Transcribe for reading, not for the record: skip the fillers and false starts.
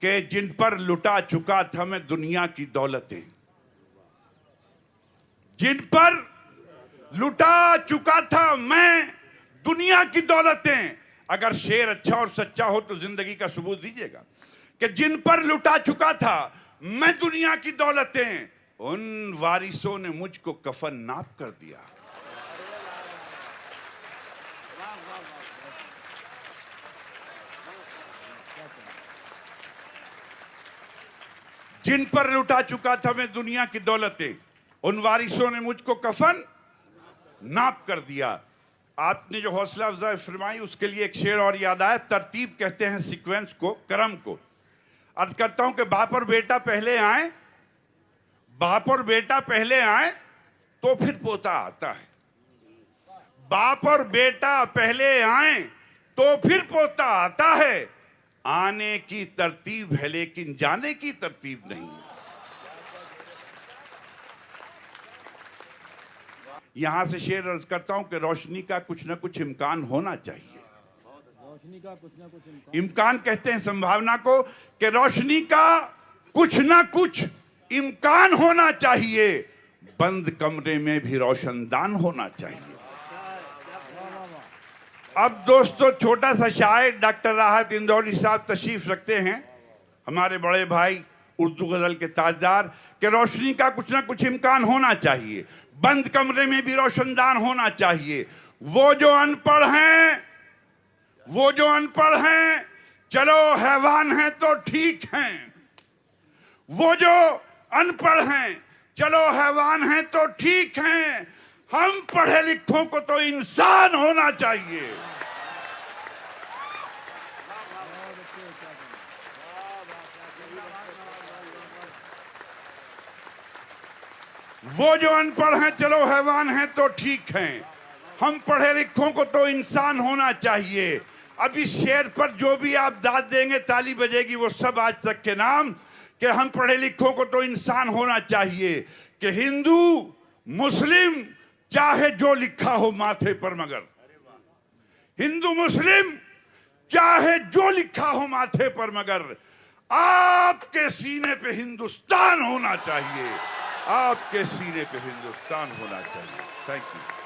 कि जिन पर लुटा चुका था मैं दुनिया की दौलतें, जिन पर लुटा चुका था मैं दुनिया की दौलतें। अगर शेर अच्छा और सच्चा हो तो जिंदगी का सबूत दीजिएगा कि जिन पर लुटा चुका था मैं दुनिया की दौलतें, उन वारिसों ने मुझको कफन नाप कर दिया। जिन पर लुटा चुका था मैं दुनिया की दौलतें, उन वारिसों ने मुझको कफन नाप कर दिया। आपने जो हौसला अफजाई फरमाई उसके लिए एक शेर और याद आया। तरतीब कहते हैं सीक्वेंस को, क्रम को। अर्ज करता हूं कि बाप और बेटा पहले आए, बाप और बेटा पहले आए तो फिर पोता आता है। बाप और बेटा पहले आए तो फिर पोता आता है। आने की तरतीब है लेकिन जाने की तरतीब नहीं है। यहां से शेर अर्ज करता हूं कि रोशनी का कुछ ना कुछ इम्कान होना चाहिए। रोशनी का कुछ ना कुछ इम्कान कहते हैं संभावना को, कि रोशनी का कुछ ना कुछ इम्कान होना चाहिए। बंद कमरे में भी रोशनदान होना चाहिए। अब दोस्तों, छोटा सा शायर डॉक्टर राहत इंदौरी साहब तशरीफ रखते हैं, हमारे बड़े भाई, उर्दू गजल के ताजदार, कि रोशनी का कुछ ना कुछ इम्कान होना चाहिए, बंद कमरे में भी रोशनदान होना चाहिए। वो जो अनपढ़ हैं, वो जो अनपढ़ हैं, चलो हैवान हैं तो ठीक हैं। वो जो अनपढ़ हैं, चलो हैवान हैं तो ठीक हैं। हम पढ़े लिखों को तो इंसान होना चाहिए। वो जो अनपढ़ हैं, चलो हैवान हैं तो ठीक हैं। हम पढ़े लिखों को तो इंसान होना चाहिए। अब इस शेर पर जो भी आप दाद देंगे, ताली बजेगी, वो सब आज तक के नाम, कि हम पढ़े लिखों को तो इंसान होना चाहिए। कि हिंदू मुस्लिम चाहे जो लिखा हो माथे पर, मगर हिंदू मुस्लिम चाहे जो लिखा हो माथे पर, मगर आपके सीने पे हिंदुस्तान होना चाहिए। आपके सीने पे हिंदुस्तान होना चाहिए। Thank you.